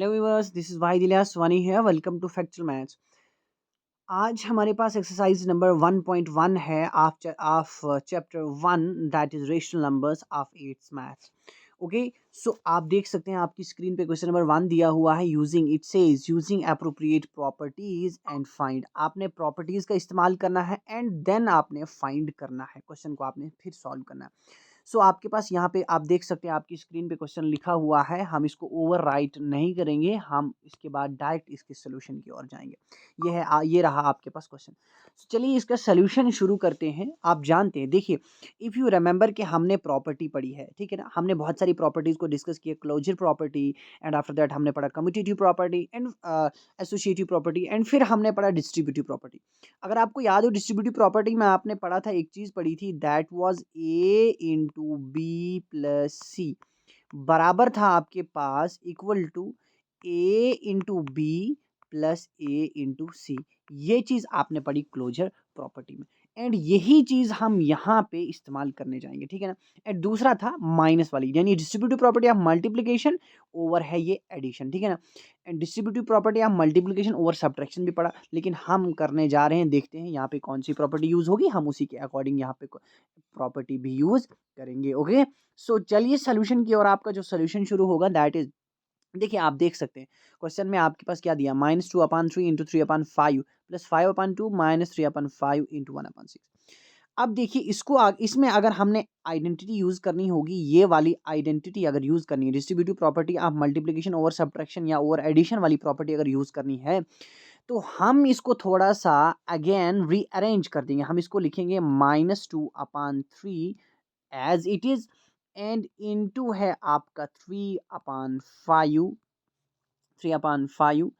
Hello viewers, this is Wahid Ilyas Wani है। Welcome to factual maths. आज हमारे पास एक्सरसाइज नंबर 1.1 है of chapter 1 that is rational numbers of 8th maths. Okay, so आप देख सकते हैं आपकी स्क्रीन पे क्वेश्चन नंबर 1 दिया हुआ है। Using appropriate properties and find. आपने प्रॉपर्टीज का इस्तेमाल करना है एंड देन आपने फाइंड करना है। क्वेश्चन को आपने फिर सॉल्व करना है। सो आपके पास यहाँ पे आप देख सकते हैं आपकी स्क्रीन पे क्वेश्चन लिखा हुआ है। हम इसको ओवर राइट नहीं करेंगे, हम इसके बाद डायरेक्ट इसके सोल्यूशन की ओर जाएंगे। ये रहा आपके पास क्वेश्चन। चलिए इसका सोल्यूशन शुरू करते हैं। आप जानते हैं, देखिए, इफ़ यू रिमेंबर कि हमने प्रॉपर्टी पढ़ी है, ठीक है ना। हमने बहुत सारी प्रॉपर्टीज़ को डिस्कस किया, closure property and after that हमने पढ़ा commutative property and associative property and फिर हमने पढ़ा डिस्ट्रीब्यूटिव प्रॉपर्टी। अगर आपको याद हो, डिस्ट्रीब्यूटिव प्रॉपर्टी में आपने पढ़ा था, एक चीज़ पढ़ी थी, that was A into B plus C बराबर था आपके पास equal to A into B plus A into C. ये चीज़ आपने पढ़ी क्लोजर प्रॉपर्टी में एंड यही चीज़ हम यहाँ पे इस्तेमाल करने जाएंगे, ठीक है ना। एंड दूसरा था माइनस वाली, यानी distributive property of multiplication over है ये एडिशन, ठीक है ना। And distributive property of multiplication over subtraction भी पढ़ा, लेकिन हम करने जा रहे हैं, देखते हैं यहाँ पे कौन सी प्रॉपर्टी यूज़ होगी, हम उसी के अकॉर्डिंग यहाँ पे प्रॉपर्टी भी यूज़ करेंगे। ओके, सो चलिए सोल्यूशन की ओर। आपका जो सोल्यूशन शुरू होगा दैट इज, देखिए आप देख सकते हैं क्वेश्चन में आपके पास क्या दिया, -2/3 इंटू 3/5 प्लस 5/2 -3/5 इंटू 1/6। अब देखिए इसमें अगर हमने आइडेंटिटी यूज करनी होगी, ये वाली आइडेंटिटी अगर यूज करनी है, distributive property of multiplication over subtraction या ओवर एडिशन वाली प्रॉपर्टी अगर यूज करनी है, तो हम इसको थोड़ा सा अगेन रीअरेंज कर देंगे। हम इसको लिखेंगे -2/3 as it is and into है आपका 3/5,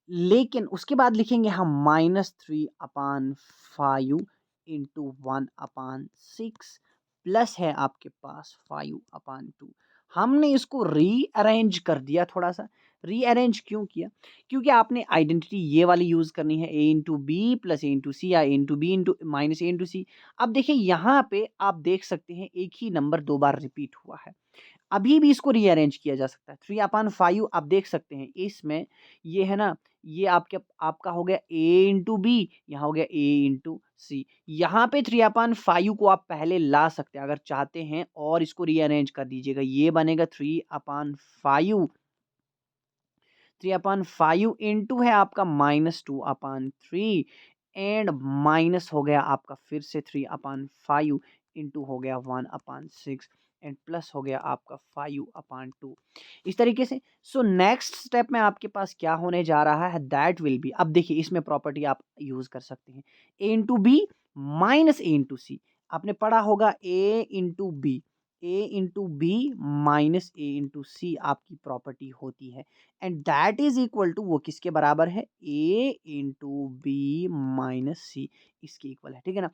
लेकिन उसके बाद लिखेंगे हम -3/5 इंटू 1/6 प्लस है आपके पास 5/2। हमने इसको रीअरेंज कर दिया थोड़ा सा। रीअरेंज क्यों किया? क्योंकि आपने आइडेंटिटी ये वाली यूज करनी है, A into B plus A into सी या ए into B into minus A into सी। अब देखिए यहाँ पे आप देख सकते हैं एक ही नंबर दो बार रिपीट हुआ है। अभी भी इसको रीअरेंज किया जा सकता है। 3/5 आप देख सकते हैं इसमें, ये है ना, ये आपका हो गया ए इंटू बी, यहाँ हो गया ए इंटू सी। यहाँ पे 3/5 को आप पहले ला सकते हैं अगर चाहते हैं, और इसको रीअरेंज कर दीजिएगा। ये बनेगा 3/5 इंटू है आपका -2/3 एंड माइनस हो गया आपका फिर से 3/5 इंटू हो गया 1/6 एंड प्लस हो गया आपका 5/2। इस तरीके से। सो नेक्स्ट स्टेप में आपके पास क्या होने जा रहा है, दैट विल बी, अब देखिए इसमें प्रॉपर्टी आप यूज कर सकते हैं, A into B minus A into C. आपने पढ़ा होगा A into B, A into B minus A into C आपकी प्रॉपर्टी होती है and that is equal to, वो किसके बराबर है, A into B minus C, इसके इक्वल है, ठीक है ना।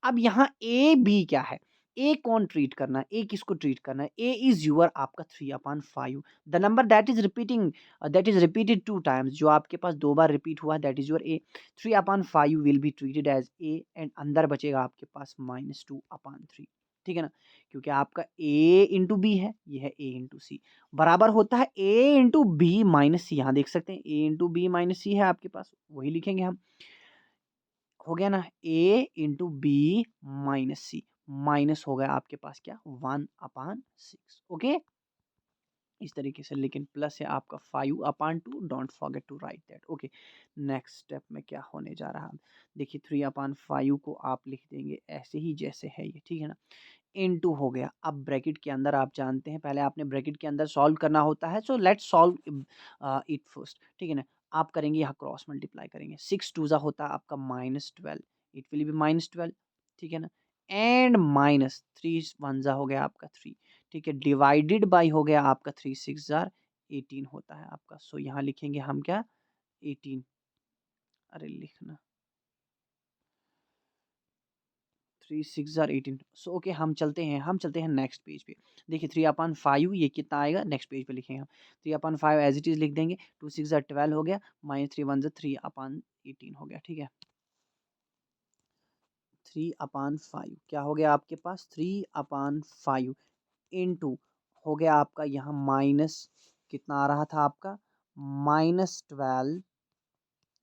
अब यहाँ ए बी क्या है, ए कौन ट्रीट करना है, ए किसको ट्रीट करना है, ए इज यूर आपका 3/5, the number that is repeated 2 times, जो आपके पास 2 बार रिपीट हुआ, that is your A. 3/5 will be treated as A and अंदर बचेगा आपके पास -2/3, ठीक है ना। क्योंकि आपका ए इंटू बी है, ये है ए इंटू सी, बराबर होता है ए इंटू बी माइनस सी। यहाँ देख सकते हैं ए इंटू बी माइनस सी है आपके पास, वही लिखेंगे हम। हो गया ना, ए इंटू बी माइनस सी, माइनस हो गया आपके पास क्या, 1/6। ओके, इस तरीके से, लेकिन प्लस है आपका 5/2, don't forget to write that. Okay, next step में क्या होने जा रहा है, देखिए 3/5 को आप लिख देंगे ऐसे ही जैसे है ये, ठीक है ना। इनटू हो गया, अब ब्रैकेट के अंदर आप जानते हैं पहले आपने ब्रैकेट के अंदर सॉल्व करना होता है, so let's solve it first, ठीक है ना। आप करेंगे यहाँ क्रॉस मल्टीप्लाई करेंगे, 6 2 होता है आपका -12, इट विल बी -12, ठीक है ना। एंड -3 1 हो गया आपका 3, ठीक है, डिवाइडेड बाई हो गया आपका 3 6 18 होता है आपका। सो यहाँ लिखेंगे हम क्या, 18, अरे लिखना 3 6 18। सो ओके, हम चलते हैं नेक्स्ट पेज पे। देखिए 3/5 ये कितना आएगा, नेक्स्ट पेज पे लिखेंगे हम 3/5 एज इट इज लिख देंगे, 2 6 12 हो गया, -3 1 3/18 हो गया, ठीक है। 3/5 क्या हो गया आपके पास, 3/5 इंटू हो गया आपका यहाँ माइनस, कितना आ रहा था आपका -12,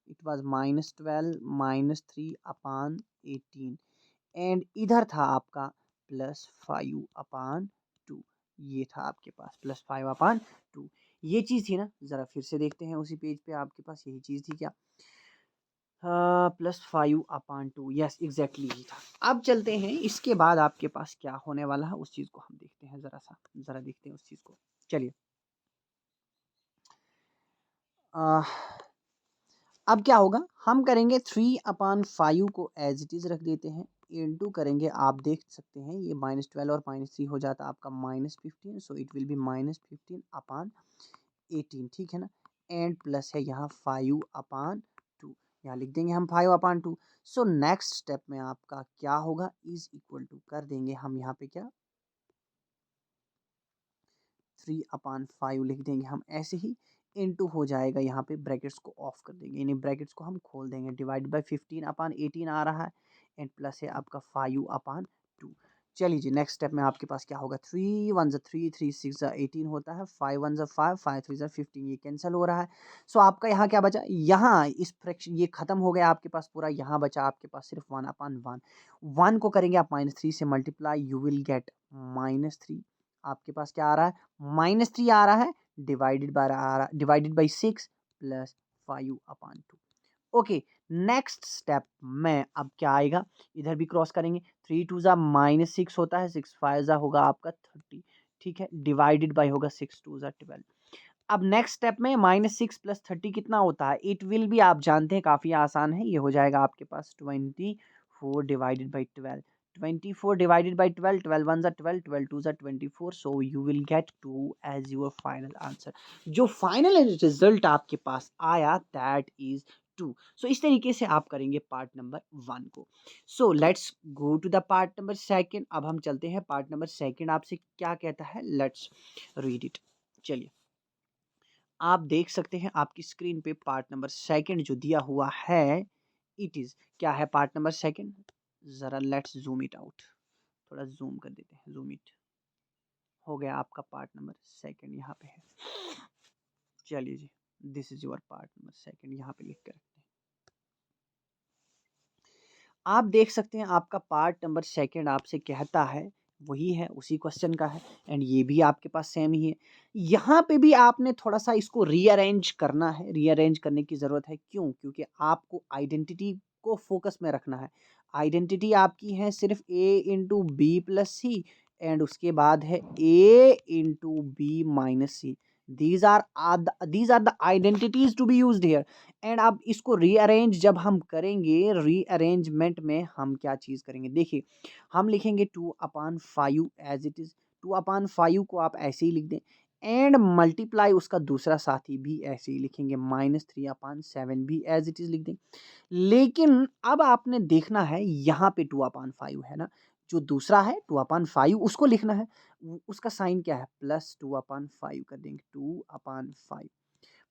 इट वाज -12 -3/18 एंड इधर था आपका +5/2। ये था आपके पास +5/2। ये चीज़ थी ना, ज़रा फिर से देखते हैं उसी पेज पे आपके पास यही चीज़ थी क्या? +5/2, यस एग्जैक्टली यही था। अब चलते हैं इसके बाद आपके पास क्या होने वाला है उस चीज़ को हम देखते हैं, ज़रा देखते हैं उस चीज़ को। चलिए अ, अब क्या होगा, हम करेंगे 3/5 को एज इट इज़ रख देते हैं, इनटू करेंगे, आप देख सकते हैं ये -12 और -3 हो जाता है आपका -15, सो इट विल बी -15/18, ठीक है ना, एंड प्लस है यहाँ 5/2, यहाँ लिख देंगे हम 5/2। सो नेक्स्ट स्टेप में आपका क्या होगा, इज इक्वल टू कर देंगे हम यहाँ पे क्या, 3/5 लिख देंगे हम ऐसे ही, इनटू हो जाएगा यहाँ पे, ब्रैकेट्स को ऑफ कर देंगे, यानी ब्रैकेट्स को हम खोल देंगे, डिवाइड बाय 15/18 आ रहा है, एंड प्लस है आपका 5/2। चलिए जी, नेक्स्ट स्टेप में आपके पास क्या होगा, 3 1 3 3 6 18 होता है, 5 1 5 5 3 15, ये कैंसिल हो रहा है। सो आपका यहाँ क्या बचा, यहाँ इस फ्रैक्शन ये खत्म हो गया आपके पास पूरा, यहाँ बचा आपके पास सिर्फ 1/1। 1 को करेंगे आप -3 से मल्टीप्लाई, यू विल गेट -3। आपके पास क्या आ रहा है, -3 आ रहा है, divided by 6 plus 5/2। Okay, next step में अब क्या आएगा, इधर भी क्रॉस करेंगे, 3 2 ज़ा -6 होता है, 6 5 ज़ा होगा आपका 30, ठीक है, डिवाइडेड बाई होगा 6 2 ज़ा 12। अब नेक्स्ट स्टेप में -6 प्लस 30 कितना होता है, इट विल भी आप जानते हैं काफ़ी आसान है, ये हो जाएगा आपके पास 24 डिवाइडेड बाई 12। 24 डिवाइडेड बाई 12, 12 1 ज़ा 12, 12 2 ज़ा 24, so you will get 2 as your final answer. जो फाइनल रिजल्ट आपके पास आया दैट इज 2। सो इस तरीके से आप करेंगे पार्ट नंबर 1 को। So let's go to the part number second. अब हम चलते हैं पार्ट नंबर सेकंड, आपसे क्या कहता है, लेट्स रीड इट। चलिए, आप देख सकते हैं आपकी स्क्रीन पे पार्ट नंबर सेकंड जो दिया हुआ है, इट इज क्या है पार्ट नंबर सेकंड, जरा लेट्स जूम इट आउट, थोड़ा जूम कर देते हैं, जूम इट हो गया, आपका पार्ट नंबर सेकंड यहाँ पे है। चलिए जी, this is your part number second, यहाँ पे लिख कर रखते हैं। आप देख सकते हैं आपका पार्ट नंबर सेकंड आपसे कहता है, वही है उसी क्वेश्चन का है, एंड ये भी आपके पास सेम ही है। यहाँ पे भी आपने थोड़ा सा इसको रीअरेंज करना है, रीअरेंज करने की ज़रूरत है, क्यों, क्योंकि आपको आइडेंटिटी को फोकस में रखना है। आइडेंटिटी आपकी है सिर्फ A into B plus C, and उसके बाद है A into B minus C. These are the identities to be used here. And अब इसको रीअरेंज जब हम करेंगे, रीअरेंजमेंट में हम क्या चीज़ करेंगे, देखिए हम लिखेंगे 2/5 एज इट इज़। 2/5 को आप ऐसे ही लिख दें, एंड मल्टीप्लाई उसका दूसरा साथी भी ऐसे ही लिखेंगे, -3/7 भी एज इट इज़ लिख दें। लेकिन अब आपने देखना है यहाँ पे 2/5 है ना, जो दूसरा है 2/5 उसको लिखना है, उसका साइन क्या है, +2/5 कर देंगे, 2/5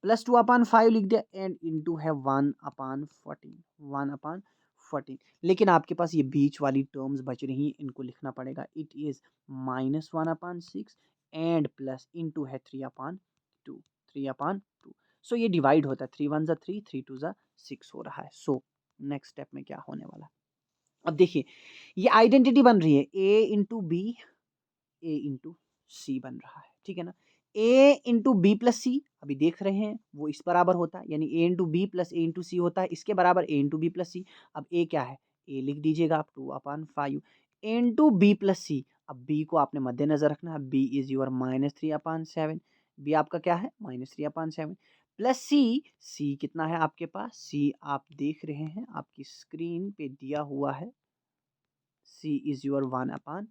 +2/5 लिख दिया, एंड इंटू है 1/14, 1/14। लेकिन आपके पास ये बीच वाली टर्म्स बच रही हैं, इनको लिखना पड़ेगा, it is -1/6 and plus into है 3/2, 3/2। सो ये डिवाइड होता है, 3 1 ज़ा 3, 3 2 ज़ा 6 हो रहा है। सो नेक्स्ट स्टेप में क्या होने वाला है, अब देखिए ये आइडेंटिटी बन रही है, A into B, A into सी बन रहा है, ठीक है ना। ए इंटू बी प्लस सी अभी देख रहे हैं वो इस बराबर होता है, यानी ए into B plus A into सी होता है, इसके बराबर ए इंटू बी प्लस सी। अब ए क्या है, ए लिख दीजिएगा आप, 2/5 इंटू बी प्लस सी। अब बी को आपने मद्देनजर रखना है, बी इज योर -3/7, बी आपका क्या है, -3/7 प्लस सी। सी कितना है आपके पास, सी आप देख रहे हैं आपकी स्क्रीन पे दिया हुआ है, सी इज योर 1/14।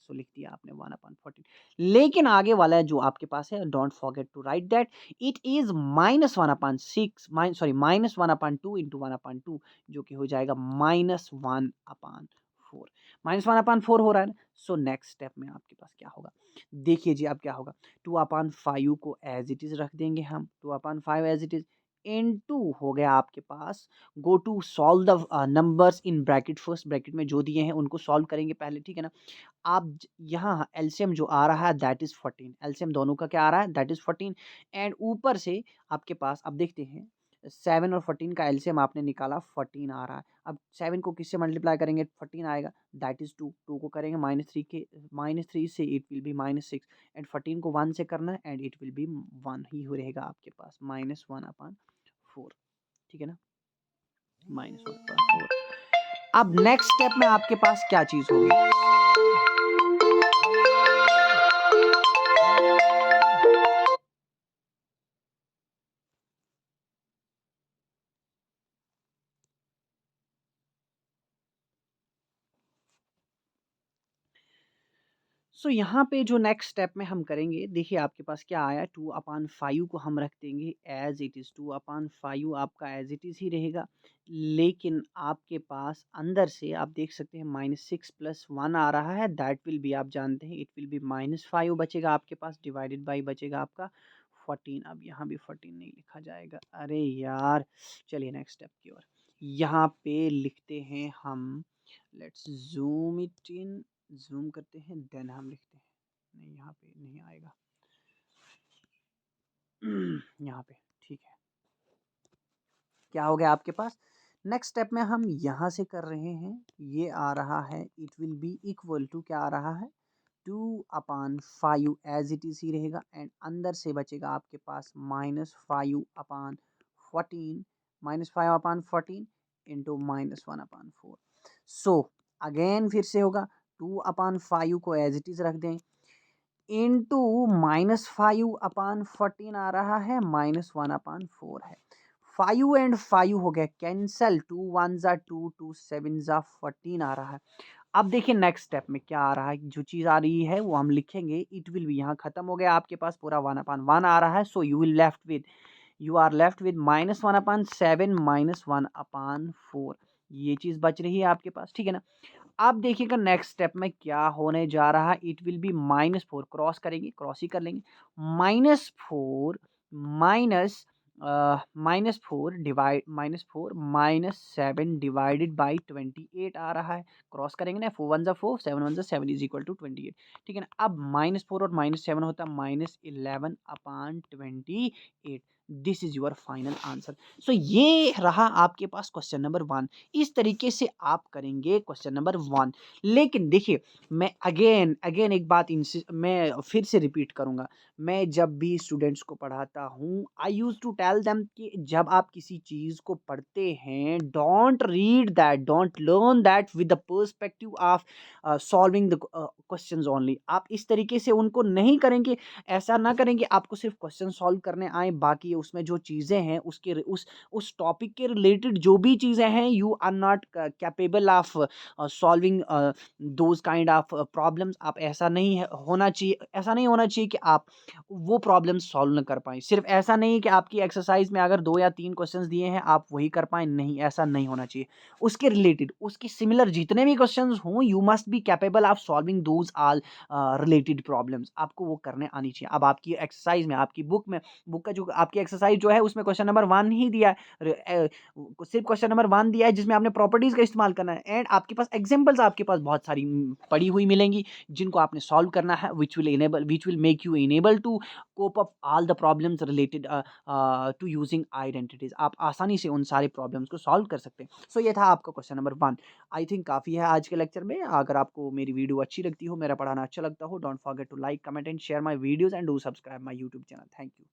सो लिख दिया आपने 1/14। लेकिन आगे वाला है जो आपके पास है, don't forget to write that it is -1/6, sorry -1/2 into 1/2, जो कि हो जाएगा -1/4। -1/4 हो रहा है ना। सो नेक्स्ट स्टेप में आपके पास क्या होगा, देखिए जी अब क्या होगा, 2/5 को एज इट इज रख देंगे हम, 2/5 एज इट इज, इनटू हो गया आपके पास, go to solve the numbers in bracket, first bracket में जो दिए हैं उनको सॉल्व करेंगे पहले, ठीक है ना। आप यहाँ एलसीएम जो आ रहा है दैट इज 14, एलसीएम दोनों का क्या आ रहा है दैट इज 14, एंड ऊपर से आपके पास अब देखते हैं 7 और 14 का एलसीएम आपने निकाला 14 आ रहा है। अब 7 को किससे मल्टीप्लाई करेंगे 14 आएगा, दैट इज 2, 2 को करेंगे -3 के, -3 से इट विल बी -6, एंड 14 को 1 से करना है एंड इट विल बी 1 ही रहेगा आपके पास, -1/4, ठीक है ना, -1/4। अब नेक्स्ट स्टेप में आपके पास क्या चीज होगी, सो यहाँ पे जो नेक्स्ट स्टेप में हम करेंगे, देखिए आपके पास क्या आया, 2/5 को हम रख देंगे एज इट इज़, 2/5 आपका एज इट इज़ ही रहेगा, लेकिन आपके पास अंदर से आप देख सकते हैं -6 + 1 आ रहा है, दैट विल बी, आप जानते हैं इट विल बी -5 बचेगा आपके पास, डिवाइडेड बाई बचेगा आपका 14। अब यहाँ भी 14 नहीं लिखा जाएगा, अरे यार, चलिए नेक्स्ट स्टेप की ओर, यहाँ पे लिखते हैं हम, let's zoom it in, zoom करते हैं देन हम लिखते हैं, नहीं यहाँ पे नहीं आएगा यहाँ पे, ठीक है, क्या हो गया आपके पास, नेक्स्ट स्टेप में हम यहाँ से कर रहे हैं, ये आ रहा है it will be equal to, क्या आ रहा है 2/5 एज इट इज ही रहेगा, एंड अंदर से बचेगा आपके पास -5/14, -5/14 इंटू -1/4। सो अगेन फिर से होगा, 2/5 को एज इट इज रख दें, इंटू -5/14 आ रहा है, -1/4 है, 5 एंड 5 हो गया कैंसल, 2 1 ज़ा 2, 2 7 ज़ा 14 आ रहा है। अब देखिए नेक्स्ट स्टेप में क्या आ रहा है, जो चीज़ आ रही है वो हम लिखेंगे, इट विल भी यहाँ खत्म हो गया आपके पास, पूरा 1/1 आ रहा है, so you are left with -1/7 -1/4, ये चीज़ बच रही है आपके पास, ठीक है ना। अब देखिएगा नेक्स्ट स्टेप में क्या होने जा रहा है, इट विल बी -4, क्रॉस करेंगे, क्रॉस ही कर लेंगे, -4 माइनस -4 डिवाइड -4 -7 डिवाइडेड बाई 28 आ रहा है, क्रॉस करेंगे ना, 4 1 ज़ा 4, 7 1 ज़ा 7 इज इक्वल टू 28, ठीक है ना। अब -4 और -7 होता है -11/28, this is your final answer. So ये रहा आपके पास क्वेश्चन नंबर 1, इस तरीके से आप करेंगे क्वेश्चन नंबर 1। लेकिन देखिए, मैं अगेन अगेन एक बात इनसे मैं फिर से रिपीट करूँगा, मैं जब भी स्टूडेंट्स को पढ़ाता हूँ, आई यूज़ टू टेल देम कि जब आप किसी चीज़ को पढ़ते हैं, don't read that, don't learn that with the perspective of solving the questions only. आप इस तरीके से उनको नहीं करेंगे, ऐसा ना करेंगे आपको सिर्फ क्वेश्चन सॉल्व करने आए, बाकी उसमें जो चीज़ें हैं उसके उस टॉपिक के रिलेटेड जो भी चीज़ें हैं, you are not capable of solving those kind of problems. आप ऐसा नहीं होना चाहिए, ऐसा नहीं होना चाहिए कि आप वो प्रॉब्लम्स सॉल्व न कर पाएँ। सिर्फ ऐसा नहीं है कि आपकी एक्सरसाइज में अगर 2 या 3 क्वेश्चंस दिए हैं आप वही कर पाएँ, नहीं, ऐसा नहीं होना चाहिए। उसके रिलेटेड, उसके सिमिलर जितने भी क्वेश्चंस हों, you must be capable of solving those all related problems, आपको वो करने आनी चाहिए। अब आपकी एक्सरसाइज में, आपकी बुक का जो आपकी एक्सरसाइज जो है उसमें क्वेश्चन नंबर 1 ही दिया है, सिर्फ क्वेश्चन नंबर 1 दिया है जिसमें आपने प्रॉपर्टीज का इस्तेमाल करना है, एंड आपके पास एग्जांपल्स आपके पास बहुत सारी पड़ी हुई मिलेंगी जिनको आपने सॉल्व करना है, which will make you enable to cope up all the problems related to using identities। आप आसानी से उन सारे प्रॉब्लम्स को सॉल्व कर सकते हैं। सो ये था आपका क्वेश्चन नंबर 1। आई थिंक काफ़ी है आज के लेक्चर में। अगर आपको मेरी वीडियो अच्छी लगती हो, मेरा पढ़ाना अच्छा लगता हो, don't forget to like, comment and share my videos and do subscribe my YouTube channel. Thank you.